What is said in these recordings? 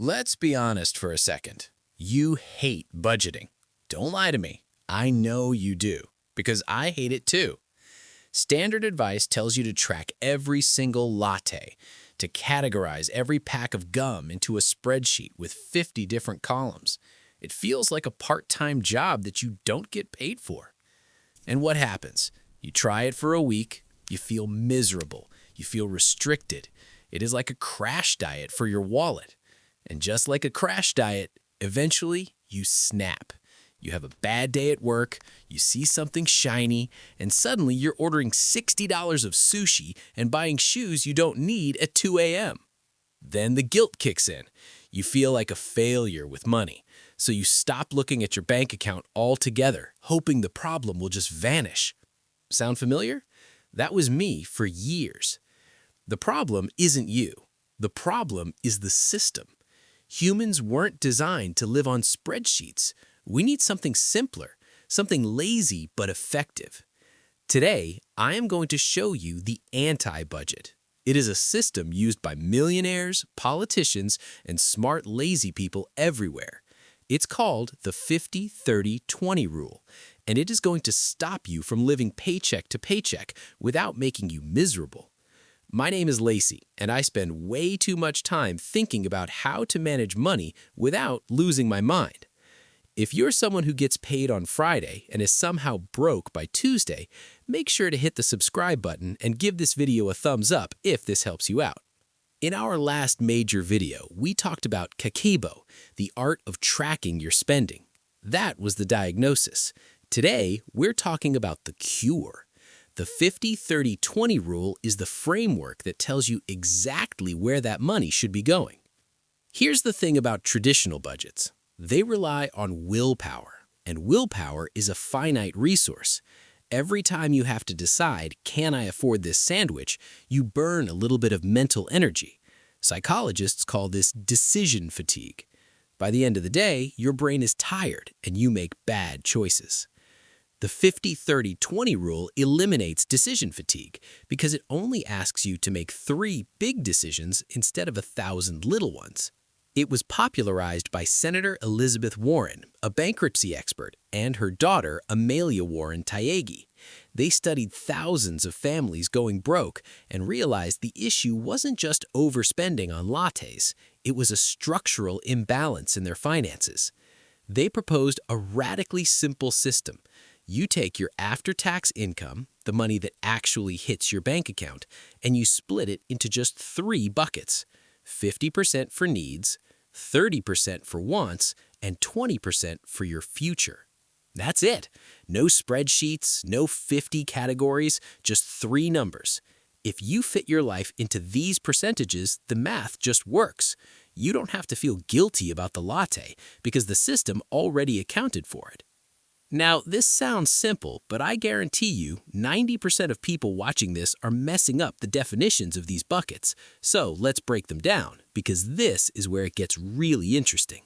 Let's be honest for a second. You hate budgeting. Don't lie to me. I know you do, because I hate it too. Standard advice tells you to track every single latte, to categorize every pack of gum into a spreadsheet with 50 different columns. It feels like a part-time job that you don't get paid for. And what happens? You try it for a week, you feel miserable, you feel restricted. It is like a crash diet for your wallet. And just like a crash diet, eventually you snap. You have a bad day at work, you see something shiny, and suddenly you're ordering $60 of sushi and buying shoes you don't need at 2 a.m. Then the guilt kicks in. You feel like a failure with money, so you stop looking at your bank account altogether, hoping the problem will just vanish. Sound familiar? That was me for years. The problem isn't you. The problem is the system. Humans weren't designed to live on spreadsheets. We need something simpler, something lazy but effective. Today, I am going to show you the anti-budget. It is a system used by millionaires, politicians, and smart, lazy people everywhere. It's called the 50-30-20 rule, and it is going to stop you from living paycheck to paycheck without making you miserable. My name is Lacy, and I spend way too much time thinking about how to manage money without losing my mind. If you're someone who gets paid on Friday and is somehow broke by Tuesday, make sure to hit the subscribe button and give this video a thumbs up if this helps you out. In our last major video, we talked about Kakebo, the art of tracking your spending. That was the diagnosis. Today, we're talking about the cure. The 50-30-20 rule is the framework that tells you exactly where that money should be going. Here's the thing about traditional budgets. They rely on willpower, and willpower is a finite resource. Every time you have to decide, can I afford this sandwich, you burn a little bit of mental energy. Psychologists call this decision fatigue. By the end of the day, your brain is tired and you make bad choices. The 50-30-20 rule eliminates decision fatigue because it only asks you to make 3 big decisions instead of 1,000 little ones. It was popularized by Senator Elizabeth Warren, a bankruptcy expert, and her daughter, Amelia Warren Tyagi. They studied thousands of families going broke and realized the issue wasn't just overspending on lattes, it was a structural imbalance in their finances. They proposed a radically simple system. You take your after-tax income, the money that actually hits your bank account, and you split it into just 3 buckets. 50% for needs, 30% for wants, and 20% for your future. That's it. No spreadsheets, no 50 categories, just 3 numbers. If you fit your life into these percentages, the math just works. You don't have to feel guilty about the latte because the system already accounted for it. Now, this sounds simple, but I guarantee you 90% of people watching this are messing up the definitions of these buckets. So let's break them down, because this is where it gets really interesting.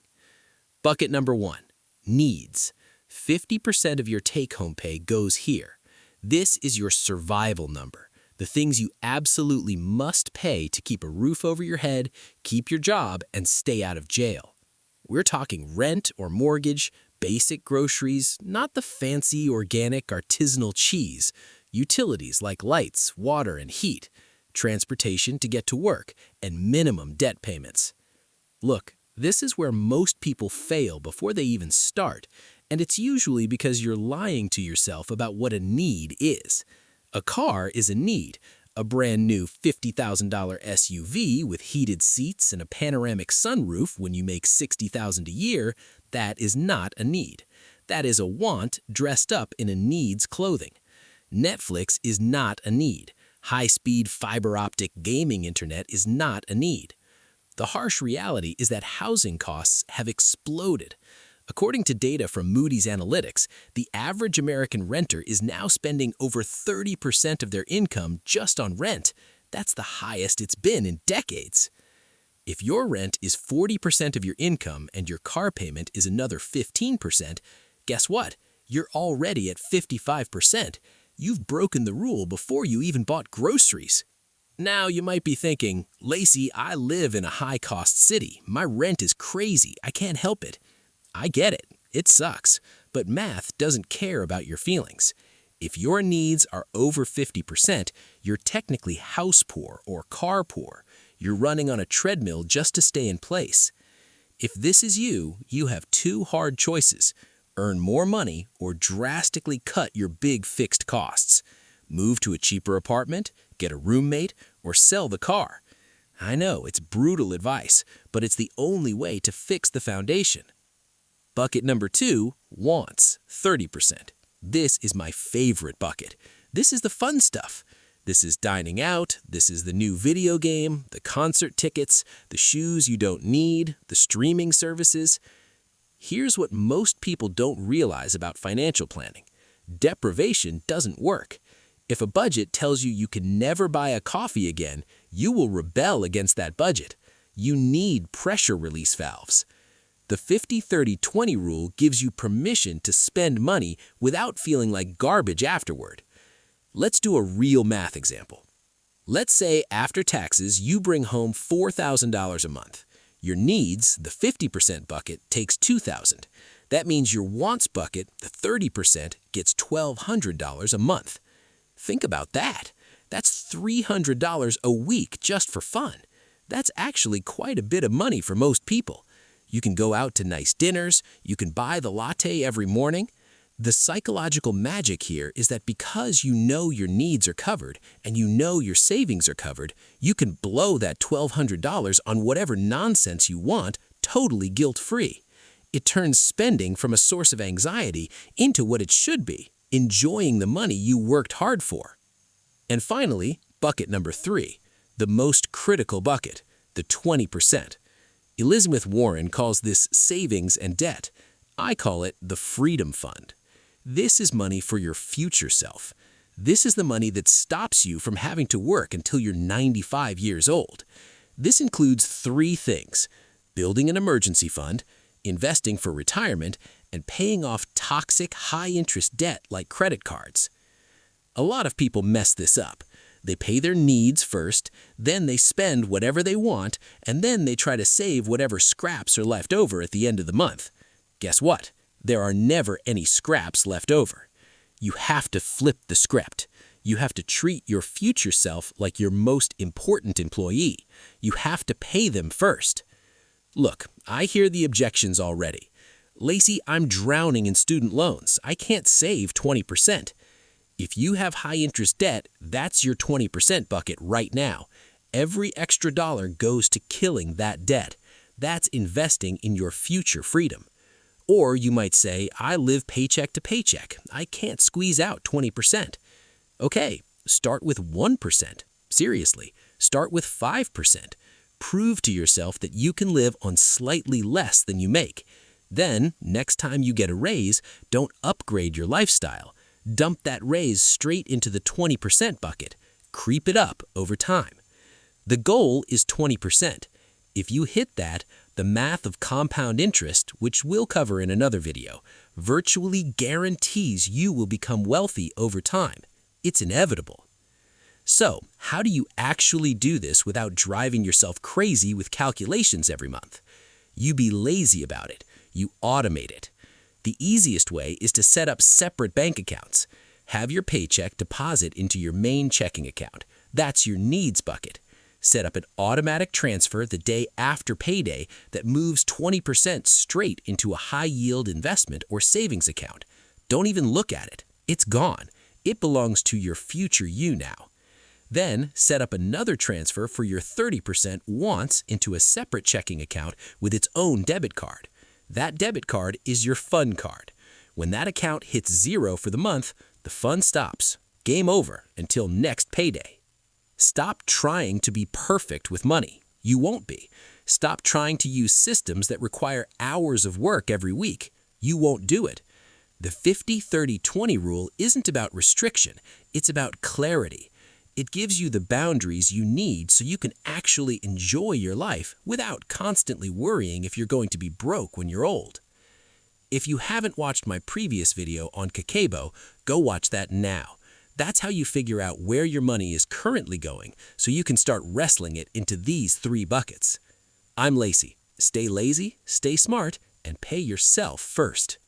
Bucket number 1, needs. 50% of your take-home pay goes here. This is your survival number, the things you absolutely must pay to keep a roof over your head, keep your job, and stay out of jail. We're talking rent or mortgage, basic groceries, not the fancy organic artisanal cheese, utilities like lights, water, and heat, transportation to get to work, and minimum debt payments. Look, this is where most people fail before they even start, and it's usually because you're lying to yourself about what a need is. A car is a need. A brand new $50,000 SUV with heated seats and a panoramic sunroof when you make $60,000 a year, that is not a need. That is a want dressed up in a needs clothing. Netflix is not a need. High-speed fiber optic gaming internet is not a need. The harsh reality is that housing costs have exploded. According to data from Moody's Analytics, the average American renter is now spending over 30% of their income just on rent. That's the highest it's been in decades. If your rent is 40% of your income and your car payment is another 15%, guess what? You're already at 55%. You've broken the rule before you even bought groceries. Now you might be thinking, Lacy, I live in a high-cost city. My rent is crazy. I can't help it. I get it. It sucks. But math doesn't care about your feelings. If your needs are over 50%, you're technically house poor or car poor. You're running on a treadmill just to stay in place. If this is you, you have two hard choices: earn more money or drastically cut your big fixed costs. Move to a cheaper apartment, get a roommate, or sell the car. I know it's brutal advice, but it's the only way to fix the foundation. Bucket number 2, wants, 30%. This is my favorite bucket. This is the fun stuff. This is dining out, this is the new video game, the concert tickets, the shoes you don't need, the streaming services. Here's what most people don't realize about financial planning. Deprivation doesn't work. If a budget tells you you can never buy a coffee again, you will rebel against that budget. You need pressure release valves. The 50-30-20 rule gives you permission to spend money without feeling like garbage afterward. Let's do a real math example. Let's say after taxes you bring home $4,000 a month. Your needs, the 50% bucket, takes $2,000. That means your wants bucket, the 30%, gets $1,200 a month. Think about that. That's $300 a week just for fun. That's actually quite a bit of money for most people. You can go out to nice dinners, you can buy the latte every morning. The psychological magic here is that because you know your needs are covered and you know your savings are covered, you can blow that $1,200 on whatever nonsense you want totally guilt-free. It turns spending from a source of anxiety into what it should be, enjoying the money you worked hard for. And finally, bucket number 3, the most critical bucket, the 20%. Elizabeth Warren calls this savings and debt. I call it the freedom fund. This is money for your future self. This is the money that stops you from having to work until you're 95 years old. This includes 3 things: building an emergency fund, investing for retirement, and paying off toxic, high-interest debt like credit cards. A lot of people mess this up. They pay their needs first, then they spend whatever they want, and then they try to save whatever scraps are left over at the end of the month. Guess what? There are never any scraps left over. You have to flip the script. You have to treat your future self like your most important employee. You have to pay them first. Look, I hear the objections already. Lacy, I'm drowning in student loans. I can't save 20%. If you have high-interest debt, that's your 20% bucket right now. Every extra dollar goes to killing that debt. That's investing in your future freedom. Or you might say, I live paycheck to paycheck. I can't squeeze out 20%. Okay, start with 1%. Seriously, start with 5%. Prove to yourself that you can live on slightly less than you make. Then, next time you get a raise, don't upgrade your lifestyle. Dump that raise straight into the 20% bucket. Creep it up over time. The goal is 20%. If you hit that, the math of compound interest, which we'll cover in another video, virtually guarantees you will become wealthy over time. It's inevitable. So, how do you actually do this without driving yourself crazy with calculations every month? You be lazy about it. You automate it. The easiest way is to set up separate bank accounts. Have your paycheck deposit into your main checking account. That's your needs bucket. Set up an automatic transfer the day after payday that moves 20% straight into a high-yield investment or savings account. Don't even look at it. It's gone. It belongs to your future you now. Then set up another transfer for your 30% wants into a separate checking account with its own debit card. That debit card is your fun card. When that account hits 0 for the month, the fun stops. Game over until next payday. Stop trying to be perfect with money. You won't be. Stop trying to use systems that require hours of work every week. You won't do it. The 50-30-20 rule isn't about restriction. It's about clarity. It gives you the boundaries you need so you can actually enjoy your life without constantly worrying if you're going to be broke when you're old. If you haven't watched my previous video on Kakebo, go watch that now. That's how you figure out where your money is currently going so you can start wrestling it into these 3 buckets. I'm Lacy. Stay lazy, stay smart, and pay yourself first.